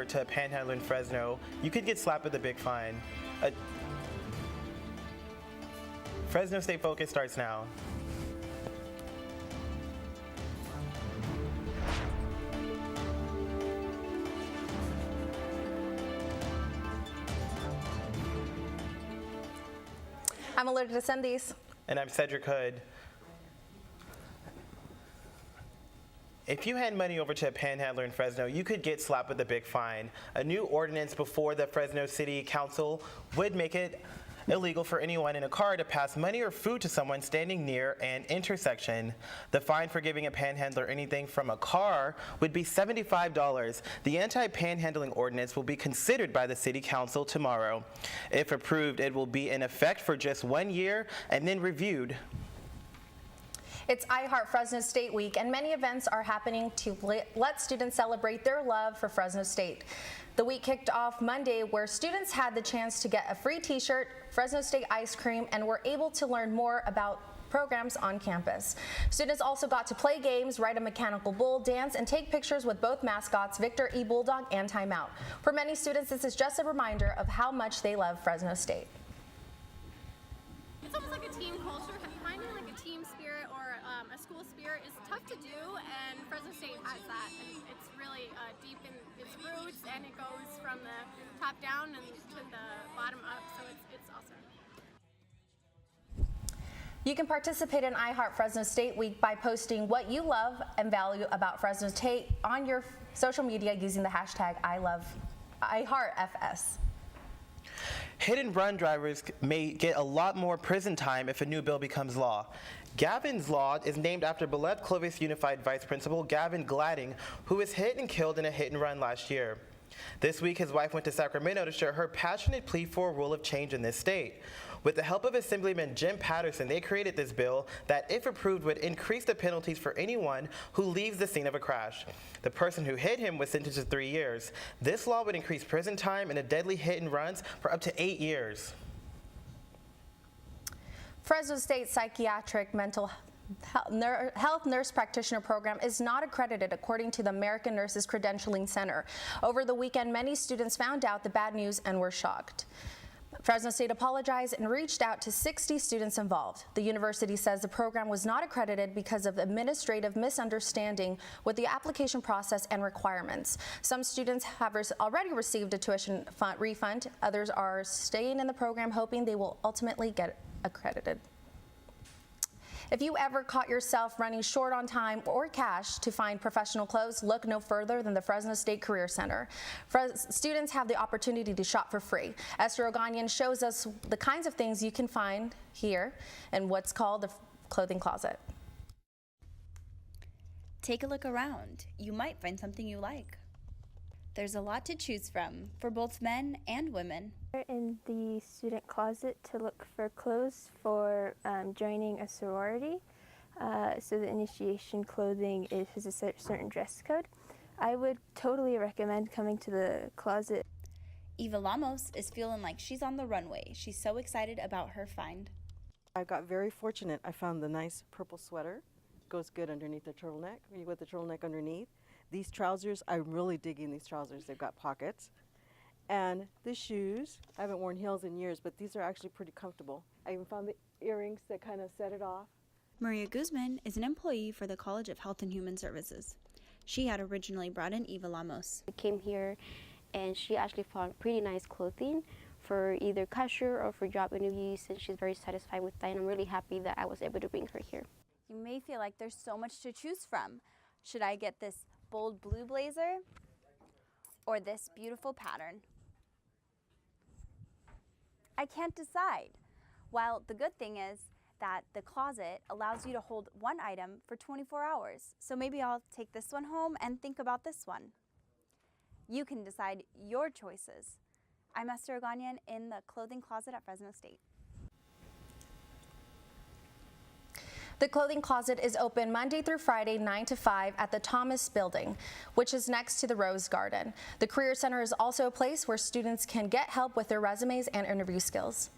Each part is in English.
to a panhandler in Fresno, you could get slapped with a big fine. Fresno State Focus starts now. I'm alerted to send these. And I'm Cedric Hood. If you hand money over to a panhandler in Fresno, you could get slapped with a big fine. A new ordinance before the Fresno City Council would make it illegal for anyone in a car to pass money or food to someone standing near an intersection. The fine for giving a panhandler anything from a car would be $75. The Anti-Panhandling Ordinance will be considered by the City Council tomorrow. If approved, it will be in effect for just 1 year and then reviewed. It's I Heart Fresno State Week, and many events are happening to let students celebrate their love for Fresno State. The week kicked off Monday, where students had the chance to get a free t-shirt, Fresno State ice cream, and were able to learn more about programs on campus. Students also got to play games, ride a mechanical bull, dance, and take pictures with both mascots, Victor E. Bulldog and Time Out. For many students, this is just a reminder of how much they love Fresno State. It's almost like a team culture. Finding like a team spirit or a school spirit is tough to do, and Fresno State has that. And it's really deep in its roots, and it goes from the top down and to the bottom up. So it's awesome. You can participate in I Heart Fresno State Week by posting what you love and value about Fresno State on your social media using the hashtag IHeartFS. Hit and run drivers may get a lot more prison time if a new bill becomes law. Gavin's Law is named after beloved Clovis Unified Vice Principal Gavin Gladding, who was hit and killed in a hit and run last year. This week, his wife went to Sacramento to share her passionate plea for a rule of change in this state. With the help of Assemblyman Jim Patterson, they created this bill that, if approved, would increase the penalties for anyone who leaves the scene of a crash. The person who hit him was sentenced to 3 years. This law would increase prison time in a deadly hit and runs for up to 8 years. Fresno State Psychiatric Mental Health Nurse Practitioner Program is not accredited according to the American Nurses Credentialing Center. Over the weekend, many students found out the bad news and were shocked. Fresno State apologized and reached out to 60 students involved. The university says the program was not accredited because of administrative misunderstanding with the application process and requirements. Some students have already received a tuition refund. Others are staying in the program hoping they will ultimately get accredited. If you ever caught yourself running short on time or cash to find professional clothes, look no further than the Fresno State Career Center. Students have the opportunity to shop for free. Esther Oganyan shows us the kinds of things you can find here in what's called the clothing closet. Take a look around. You might find something you like. There's a lot to choose from for both men and women. In the student closet to look for clothes for joining a sorority. So the initiation clothing has a certain dress code. I would totally recommend coming to the closet. Eva Lamos is feeling like she's on the runway. She's so excited about her find. I got very fortunate. I found the nice purple sweater. Goes good underneath the turtleneck. You with the turtleneck underneath. These trousers, I'm really digging these trousers. They've got pockets. And the shoes, I haven't worn heels in years, but these are actually pretty comfortable. I even found the earrings that kind of set it off. Maria Guzman is an employee for the College of Health and Human Services. She had originally brought in Eva Lamos. I came here and she actually found pretty nice clothing for either cashier or for job interviews, and she's very satisfied with that, and I'm really happy that I was able to bring her here. You may feel like there's so much to choose from. Should I get this bold blue blazer or this beautiful pattern? I can't decide. Well, the good thing is that the closet allows you to hold one item for 24 hours. So maybe I'll take this one home and think about this one. You can decide your choices. I'm Esther Oganyan in the clothing closet at Fresno State. The clothing closet is open Monday through Friday, 9 to 5 at the Thomas Building, which is next to the Rose Garden. The Career Center is also a place where students can get help with their resumes and interview skills.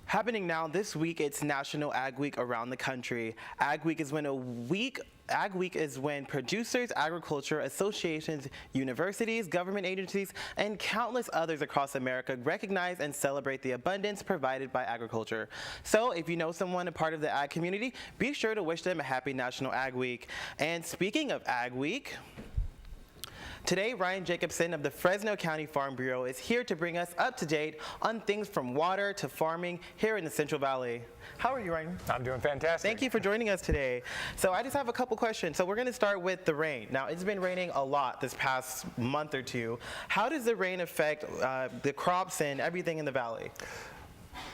Happening now this week, it's National Ag Week around the country. Ag Week is when a week Ag Week is when producers, agriculture associations, universities, government agencies, and countless others across America recognize and celebrate the abundance provided by agriculture. So if you know someone a part of the ag community, be sure to wish them a happy National Ag Week. And speaking of Ag Week, today, Ryan Jacobson of the Fresno County Farm Bureau is here to bring us up to date on things from water to farming here in the Central Valley. How are you, Ryan? I'm doing fantastic. Thank you for joining us today. So I just have a couple questions. So we're going to start with the rain. Now, it's been raining a lot this past month or two. How does the rain affect the crops and everything in the valley?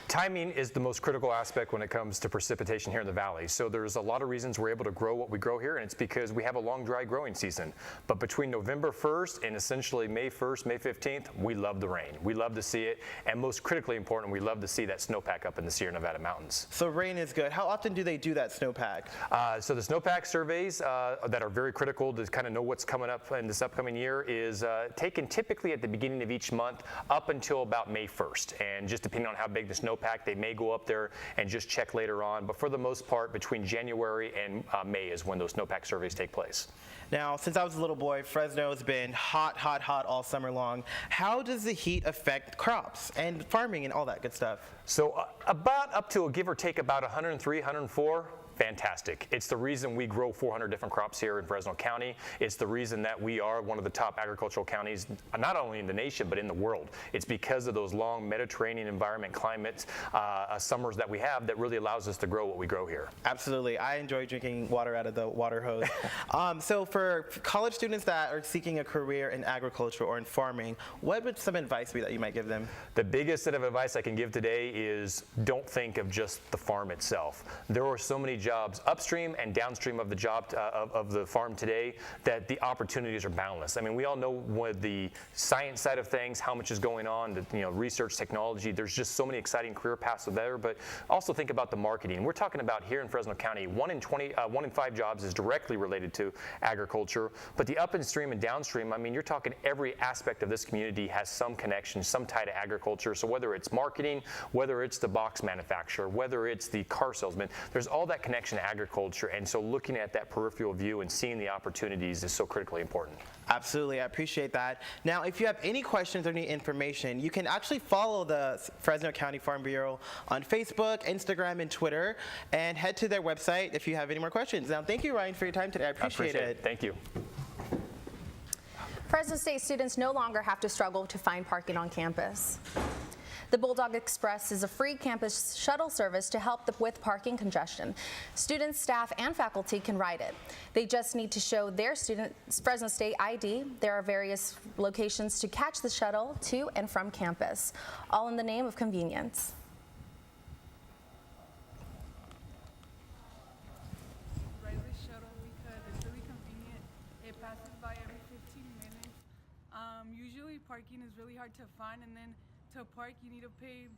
Timing is the most critical aspect when it comes to precipitation here in the valley. So there's a lot of reasons we're able to grow what we grow here, and it's because we have a long, dry growing season. But between November 1st and essentially May 1st, May 15th, we love the rain. We love to see it, and most critically important, we love to see that snowpack up in the Sierra Nevada mountains. So rain is good. How often do they do that snowpack? So the snowpack surveys that are very critical to kind of know what's coming up in this upcoming year is taken typically at the beginning of each month up until about May 1st. And just depending on how big the snowpack, they may go up there and just check later on. But for the most part, between January and May is when those snowpack surveys take place. Now, since I was a little boy, Fresno's been hot, hot, hot all summer long. How does the heat affect crops and farming and all that good stuff? So about up to, give or take, about 103, 104. Fantastic. It's the reason we grow 400 different crops here in Fresno County. It's the reason that we are one of the top agricultural counties, not only in the nation, but in the world. It's because of those long Mediterranean environment climates, summers that we have that really allows us to grow what we grow here. Absolutely. I enjoy drinking water out of the water hose. So for college students that are seeking a career in agriculture or in farming, what would some advice be that you might give them? The biggest set of advice I can give today is don't think of just the farm itself. There are so many jobs upstream and downstream of the job of the farm today that the opportunities are boundless. I mean, we all know with the science side of things, how much is going on, the research, technology. There's just so many exciting career paths there. But also think about the marketing. We're talking about here in Fresno County, 1 in 5 jobs is directly related to agriculture. But the upstream and downstream, I mean, you're talking every aspect of this community has some connection, some tie to agriculture. So whether it's marketing, whether it's the box manufacturer, whether it's the car salesman, there's all that connection to agriculture, and so looking at that peripheral view and seeing the opportunities is so critically important. Absolutely, I appreciate that. Now, if you have any questions or any information, you can actually follow the Fresno County Farm Bureau on Facebook, Instagram, and Twitter, and head to their website if you have any more questions. Now, thank you, Ryan, for your time today. I appreciate it. Thank you. Fresno State students no longer have to struggle to find parking on campus. The Bulldog Express is a free campus shuttle service to help with parking congestion. Students, staff, and faculty can ride it. They just need to show their student's Fresno State ID. There are various locations to catch the shuttle to and from campus, all in the name of convenience. Ride the shuttle because it's really convenient. It passes by every 15 minutes. Usually parking is really hard to find, and then to park you need to pay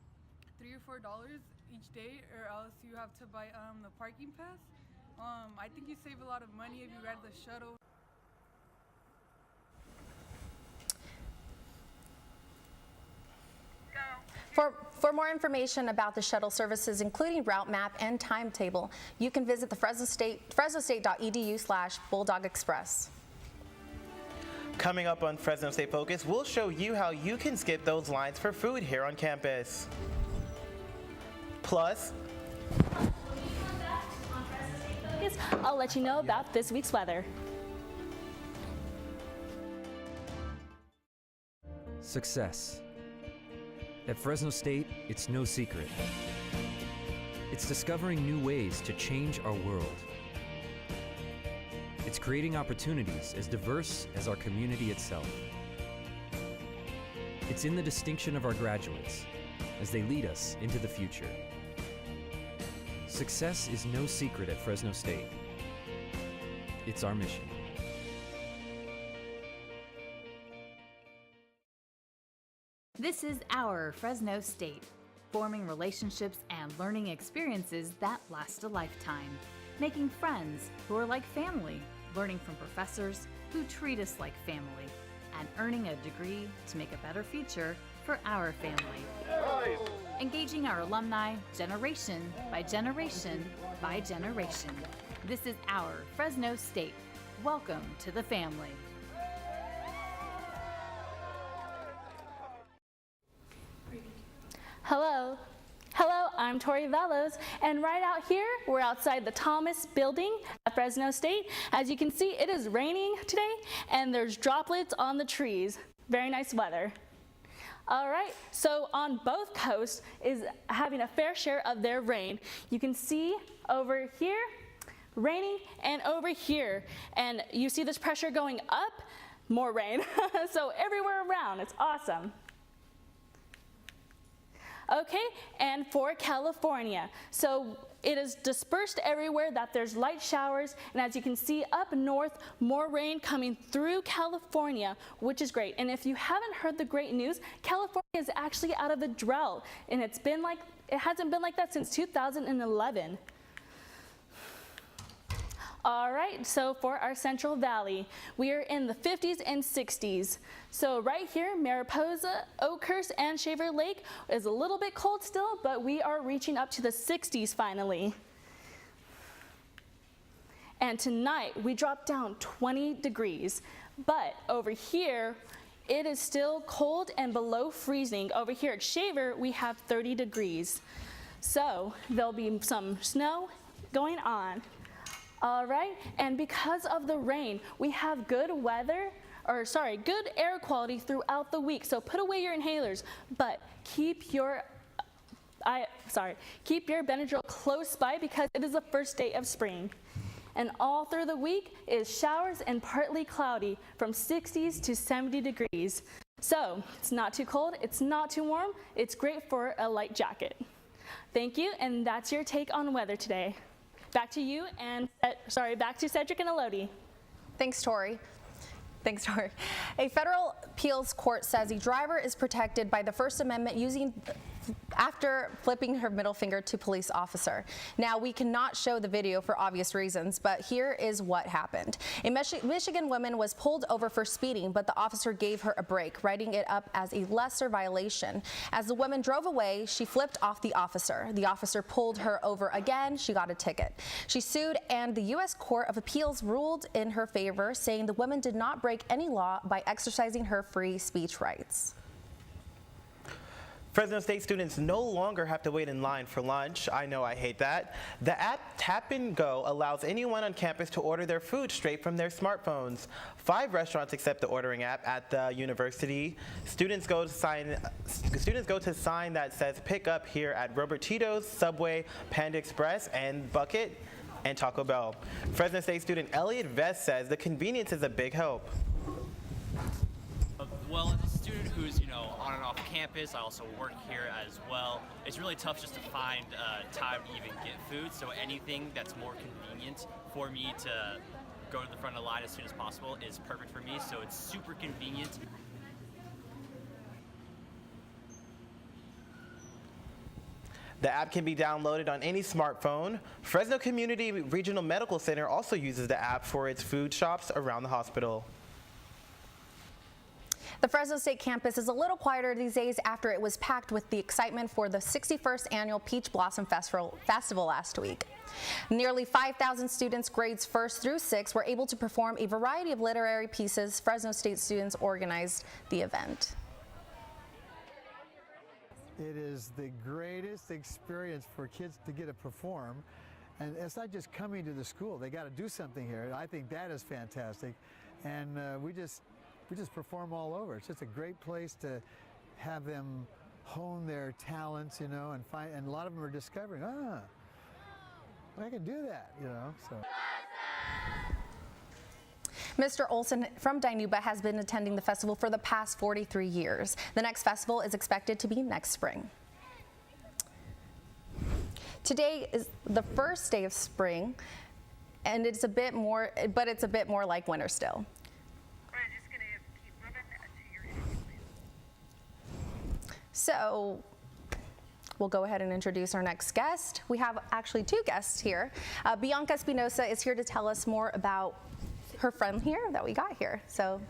$3 or $4 each day, or else you have to buy the parking pass. I think you save a lot of money if you ride the shuttle. For more information about the shuttle services, including route map and timetable, you can visit the fresnostate.edu/Bulldog Express. Coming up on Fresno State Focus, we'll show you how you can skip those lines for food here on campus. Plus, I'll let you know about this week's weather. Success. At Fresno State, it's no secret. It's discovering new ways to change our world. It's creating opportunities as diverse as our community itself. It's in the distinction of our graduates as they lead us into the future. Success is no secret at Fresno State. It's our mission. This is our Fresno State, forming relationships and learning experiences that last a lifetime, making friends who are like family, learning from professors who treat us like family, and earning a degree to make a better future for our family. Engaging our alumni generation by generation by generation. This is our Fresno State. Welcome to the family. Hello. Hello, I'm Tori Velos, and right out here, we're outside the Thomas building at Fresno State. As you can see, it is raining today, and there's droplets on the trees. Very nice weather. All right, so on both coasts is having a fair share of their rain. You can see over here, raining, and over here. And you see this pressure going up, more rain. So everywhere around, it's awesome. Okay, and for California, so it is dispersed everywhere that there's light showers, and as you can see up north, more rain coming through California, which is great. And if you haven't heard the great news, California is actually out of a drought, and it hasn't been like that since 2011. All right, so for our Central Valley, we are in the 50s and 60s. So right here, Mariposa, Oakhurst, and Shaver Lake is a little bit cold still, but we are reaching up to the 60s finally. And tonight, we dropped down 20 degrees. But over here, it is still cold and below freezing. Over here at Shaver, we have 30 degrees. So there'll be some snow going on. All right, and because of the rain, we have good air quality throughout the week. So put away your inhalers, but keep your Benadryl close by because it is the first day of spring. And all through the week is showers and partly cloudy from 60s to 70 degrees. So it's not too cold, it's not too warm, it's great for a light jacket. Thank you, and that's your take on weather today. Back to you and, back to Cedric and Elodie. Thanks, Tori. A federal appeals court says a driver is protected by the First Amendment after flipping her middle finger to police officer. Now, we cannot show the video for obvious reasons, but here is what happened. A Michigan woman was pulled over for speeding, but the officer gave her a break, writing it up as a lesser violation. As the woman drove away, she flipped off the officer. The officer pulled her over again. She got a ticket. She sued, and the U.S. Court of Appeals ruled in her favor, saying the woman did not break any law by exercising her free speech rights. Fresno State students no longer have to wait in line for lunch. I know, I hate that. The app Tap and Go allows anyone on campus to order their food straight from their smartphones. 5 restaurants accept the ordering app at the university. Students go to sign that says pick up here at Robertito's, Subway, Panda Express, and Bucket, and Taco Bell. Fresno State student Elliot Vest says the convenience is a big help. Well, as a student who's, on and off campus, I also work here as well. It's really tough just to find time to even get food, so anything that's more convenient for me to go to the front of the line as soon as possible is perfect for me, so it's super convenient. The app can be downloaded on any smartphone. Fresno Community Regional Medical Center also uses the app for its food shops around the hospital. The Fresno State campus is a little quieter these days after it was packed with the excitement for the 61st annual Peach Blossom Festival last week. Nearly 5,000 students grades 1st through 6th were able to perform a variety of literary pieces. Fresno State students organized the event. It is the greatest experience for kids to get to perform. And it's not just coming to the school. They got to do something here. I think that is fantastic. And we just perform all over. It's just a great place to have them hone their talents, and a lot of them are discovering, I can do that, so. Mr. Olson from Dinuba has been attending the festival for the past 43 years. The next festival is expected to be next spring. Today is the first day of spring, and it's a bit more like winter still. So we'll go ahead and introduce our next guest. We have actually 2 guests here. Bianca Espinosa is here to tell us more about her friend here that we got here. So,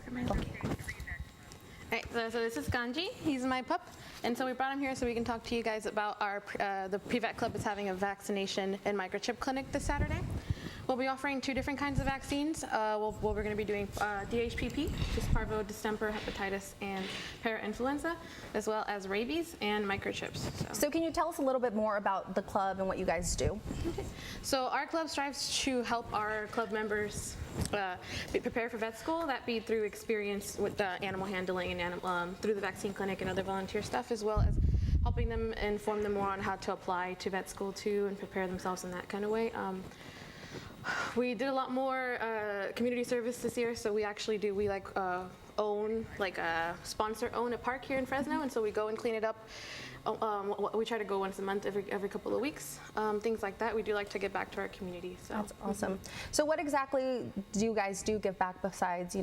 All right, so this is Ganji. He's my pup. And so we brought him here so we can talk to you guys about our the Pre-Vet Club is having a vaccination and microchip clinic this Saturday. We'll be offering 2 different kinds of vaccines. We're going to be doing DHPP, which is parvo, distemper, hepatitis, and parainfluenza, as well as rabies and microchips. So can you tell us a little bit more about the club and what you guys do? Okay. So our club strives to help our club members be prepared for vet school, that be through experience with animal handling and through the vaccine clinic and other volunteer stuff, as well as helping them inform them more on how to apply to vet school too and prepare themselves in that kind of way. We did a lot more community service this year, so we actually do, sponsor own a park here in Fresno, and so we go and clean it up. We try to go once a month, every couple of weeks, things like that. We do like to give back to our community. So. That's awesome. So what exactly do you guys do give back besides,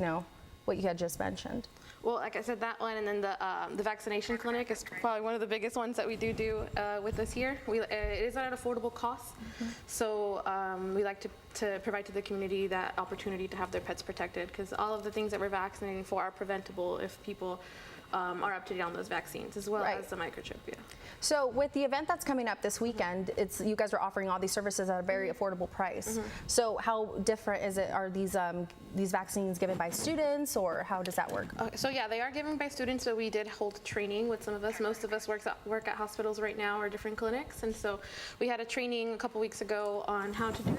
what you had just mentioned? Well, like I said, that one, and then the vaccination clinic is probably one of the biggest ones that we do with us here. It is at an affordable cost, so we like to provide to the community that opportunity to have their pets protected, because all of the things that we're vaccinating for are preventable if people are up to date on those vaccines, as well as the microchip. Yeah. So with the event that's coming up this weekend, you guys are offering all these services at a very affordable price. So how different is it? Are these vaccines given by students, or how does that work? So yeah, they are given by students. So we did hold training with some of us. Most of us work at hospitals right now or different clinics, and so we had a training a couple weeks ago on how to do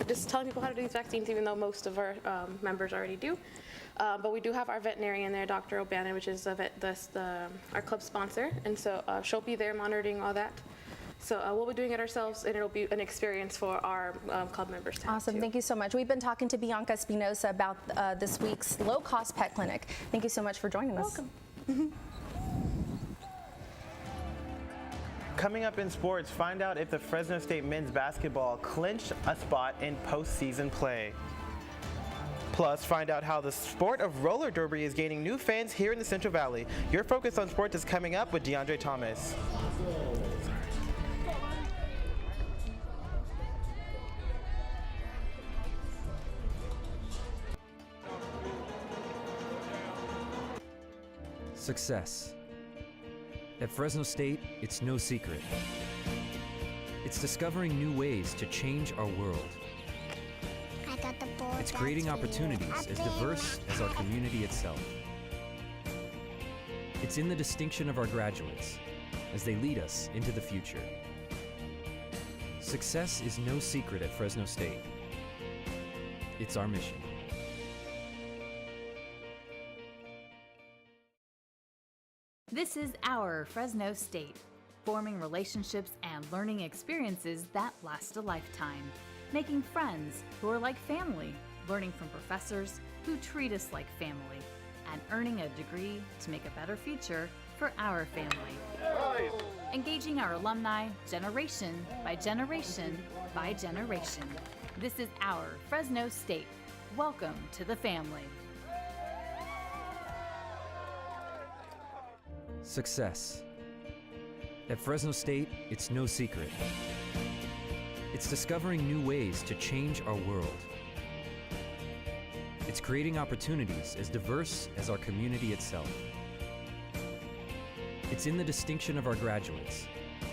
just telling people how to do these vaccines, even though most of our members already do. But we do have our veterinarian there, Dr. O'Bannon, which is our club sponsor, and so she'll be there monitoring all that. So we'll be doing it ourselves, and it'll be an experience for our club members to have Awesome, too. Thank you so much. We've been talking to Bianca Espinosa about this week's low-cost pet clinic. Thank you so much for joining us. Welcome. Coming up in sports, find out if the Fresno State men's basketball clinched a spot in postseason play. Plus, find out how the sport of roller derby is gaining new fans here in the Central Valley. Your Focus on Sports is coming up with DeAndre Thomas. Success. At Fresno State, it's no secret. It's discovering new ways to change our world. It's creating opportunities as diverse as our community itself. It's in the distinction of our graduates as they lead us into the future. Success is no secret at Fresno State. It's our mission. This is our Fresno State, forming relationships and learning experiences that last a lifetime, making friends who are like family, learning from professors who treat us like family, and earning a degree to make a better future for our family. Engaging our alumni generation by generation by generation. This is our Fresno State. Welcome to the family. Success. At Fresno State, it's no secret. It's discovering new ways to change our world. It's creating opportunities as diverse as our community itself. It's in the distinction of our graduates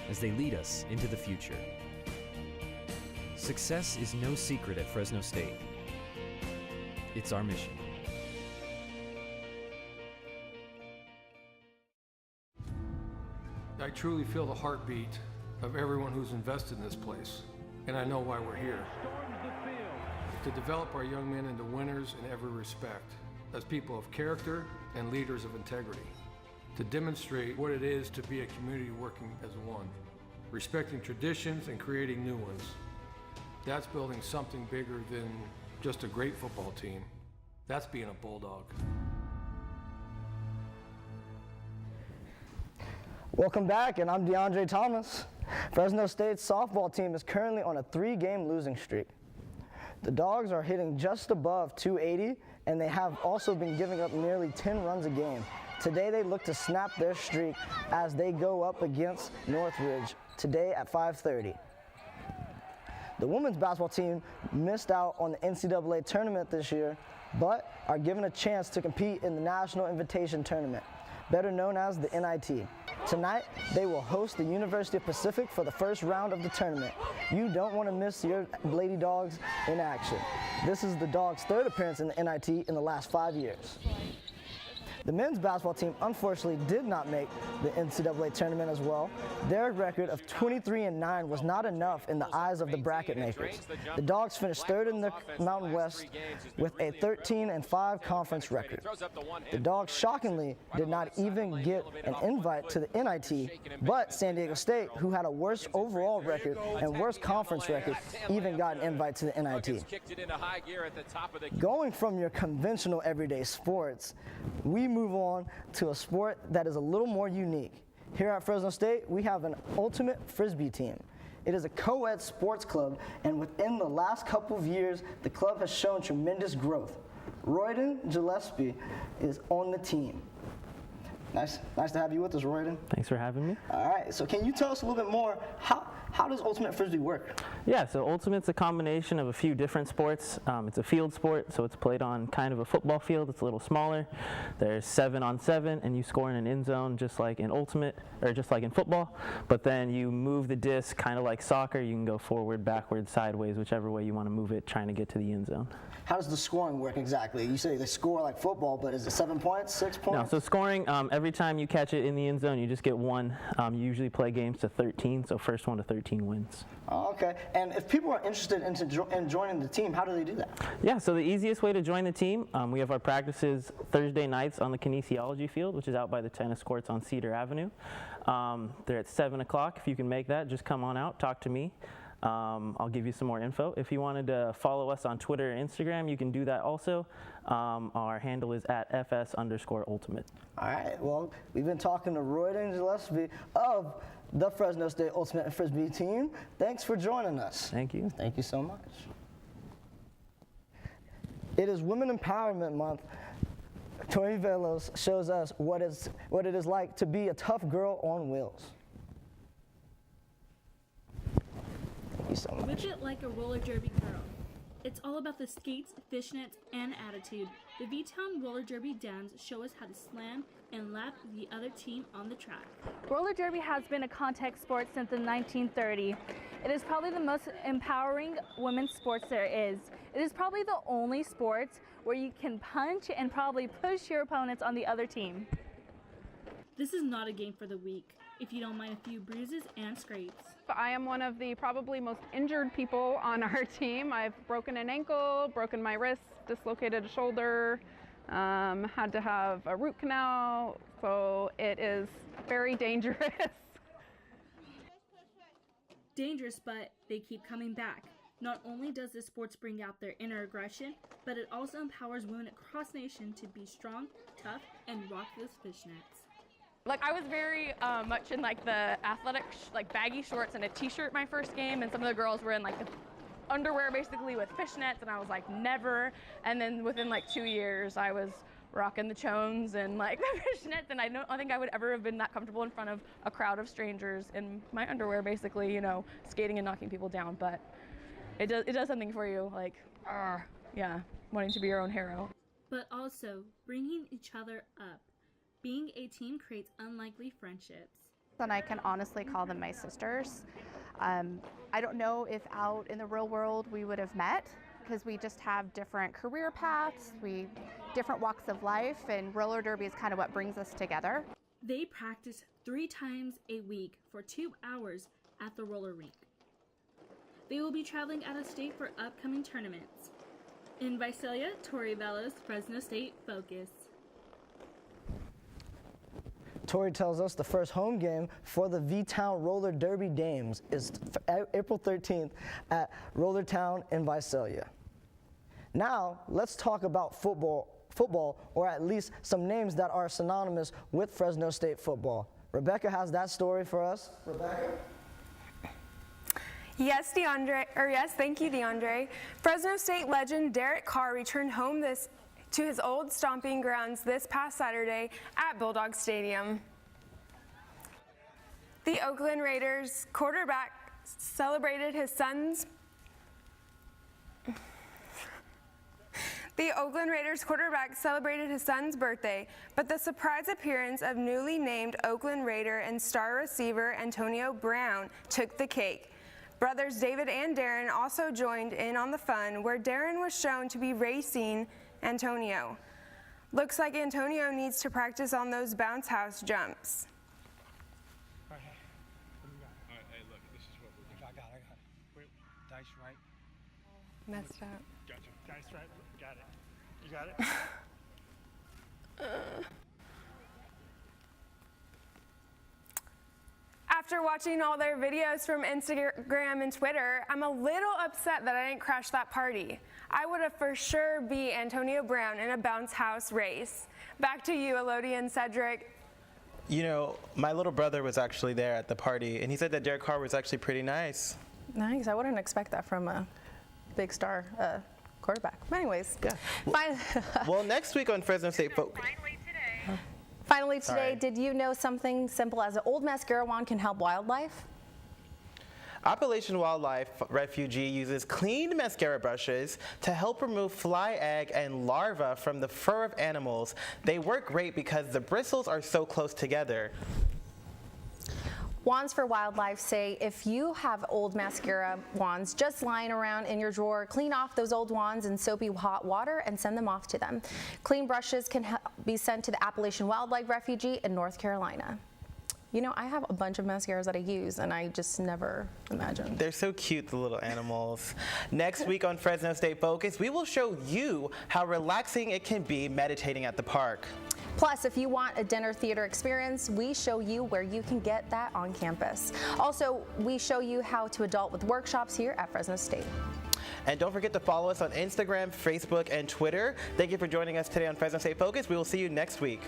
as they lead us into the future. Success is no secret at Fresno State. It's our mission. I truly feel the heartbeat of everyone who's invested in this place, and I know why we're here. To develop our young men into winners in every respect, as people of character and leaders of integrity. To demonstrate what it is to be a community working as one, respecting traditions and creating new ones. That's building something bigger than just a great football team. That's being a Bulldog. Welcome back, and I'm DeAndre Thomas. Fresno State's softball team is currently on a 3-game losing streak. The Dogs are hitting just above 280, and they have also been giving up nearly 10 runs a game. Today they look to snap their streak as they go up against Northridge today at 5:30. The women's basketball team missed out on the NCAA tournament this year but are given a chance to compete in the National Invitation Tournament, better known as the NIT. Tonight, they will host the University of Pacific for the first round of the tournament. You don't want to miss your Lady Dogs in action. This is the Dogs' third appearance in the NIT in the last 5 years. The men's basketball team unfortunately did not make the NCAA tournament as well. Their record of 23-9 was not enough in the eyes of the bracket makers. The Dogs finished third in the Mountain West with a 13-5 conference record. The Dogs shockingly did not even get an invite to the NIT, but San Diego State, who had a worse overall record and worse conference record, even got an invite to the NIT. Going from your conventional everyday sports, we move on to a sport that is a little more unique. Here at Fresno State, we have an ultimate Frisbee team. It is a co-ed sports club, and within the last couple of years, the club has shown tremendous growth. Royden Gillespie is on the team. Nice to have you with us, Royden. Thanks for having me. All right, so can you tell us a little bit more, how does Ultimate Frisbee work? Yeah, so Ultimate's a combination of a few different sports. It's a field sport, so it's played on kind of a football field. It's a little smaller. There's 7-on-7, and you score in an end zone just like in Ultimate, or just like in football. But then you move the disc kind of like soccer. You can go forward, backward, sideways, whichever way you want to move it, trying to get to the end zone. How does the scoring work exactly? You say they score like football, but is it 7 points, 6 points? No, so scoring, every time you catch it in the end zone, you just get one. You usually play games to 13, so first one to 13 wins. Oh, okay. And if people are interested in joining the team, how do they do that? Yeah, so the easiest way to join the team, we have our practices Thursday nights on the kinesiology field, which is out by the tennis courts on Cedar Avenue. They're at 7 o'clock. If you can make that, just come on out, talk to me. I'll give you some more info. If you wanted to follow us on Twitter or Instagram, you can do that also. Our handle is at @FS_Ultimate. All right, well, we've been talking to Royden Gillespie of the Fresno State Ultimate Frisbee team. Thanks for joining us. Thank you. Thank you so much. It is Women Empowerment Month. Tori Velos shows us what it is like to be a tough girl on wheels. Thank you so much. Whip it like a roller derby girl. It's all about the skates, fishnets, and attitude. The V-Town roller derby dams show us how to slam and lap the other team on the track. Roller derby has been a contact sport since the 1930s. It is probably the most empowering women's sports there is. It is probably the only sport where you can punch and probably push your opponents on the other team. This is not a game for the weak, if you don't mind a few bruises and scrapes. I am one of the probably most injured people on our team. I've broken an ankle, broken my wrist, dislocated a shoulder, had to have a root canal, so it is very dangerous. Dangerous, but they keep coming back. Not only does this sports bring out their inner aggression, but it also empowers women across the nation to be strong, tough, and rock those fishnets. Like, I was very much in like the athletic, like baggy shorts and a t-shirt my first game, and some of the girls were in like the underwear basically with fishnets, and I was like, never. And then within like 2 years, I was rocking the chones and like the fishnets, and I don't think I would ever have been that comfortable in front of a crowd of strangers in my underwear, basically, you know, skating and knocking people down. But it does something for you, like, yeah, wanting to be your own hero. But also bringing each other up. Being a team creates unlikely friendships. And I can honestly call them my sisters. I don't know if out in the real world we would have met, because we just have different career paths, different walks of life, and roller derby is kind of what brings us together. They practice 3 times a week for 2 hours at the roller rink. They will be traveling out of state for upcoming tournaments. In Visalia, Tori Velos, Fresno State Focus. Tori tells us the first home game for the V-Town Roller Derby Dames is April 13th at Roller Town in Visalia. Now, let's talk about football, or at least some names that are synonymous with Fresno State football. Rebecca has that story for us. Rebecca? Yes, thank you, DeAndre. Fresno State legend Derek Carr returned home to his old stomping grounds this past Saturday at Bulldog Stadium. The Oakland Raiders quarterback celebrated his son's The Oakland Raiders quarterback celebrated his son's birthday, but the surprise appearance of newly named Oakland Raider and star receiver Antonio Brown took the cake. Brothers David and Darren also joined in on the fun, where Darren was shown to be racing Antonio. Looks like Antonio needs to practice on those bounce house jumps. All right, hey, look, this is what we're doing. I got it. Wait, dice right. Messed up. Gotcha. Dice right. Got it. You got it? After watching all their videos from Instagram and Twitter, I'm a little upset that I didn't crash that party. I would have for sure beat Antonio Brown in a bounce house race. Back to you, Elodie and Cedric. You know, my little brother was actually there at the party, and he said that Derek Carr was actually pretty nice. Nice. I wouldn't expect that from a big star quarterback. But anyways. Yeah. Well, next week on Fresno State Focus. Finally today, Sorry. did you know something simple as an old mascara wand can help wildlife? Appalachian Wildlife Refugee uses clean mascara brushes to help remove fly egg and larvae from the fur of animals. They work great because the bristles are so close together. Wands for Wildlife say if you have old mascara wands just lying around in your drawer, clean off those old wands in soapy hot water and send them off to them. Clean brushes can be sent to the Appalachian Wildlife Refugee in North Carolina. You know, I have a bunch of mascaras that I use, and I just never imagined. They're so cute, the little animals. Next week on Fresno State Focus, we will show you how relaxing it can be meditating at the park. Plus, if you want a dinner theater experience, we show you where you can get that on campus. Also, we show you how to adult with workshops here at Fresno State. And don't forget to follow us on Instagram, Facebook, and Twitter. Thank you for joining us today on Fresno State Focus. We will see you next week.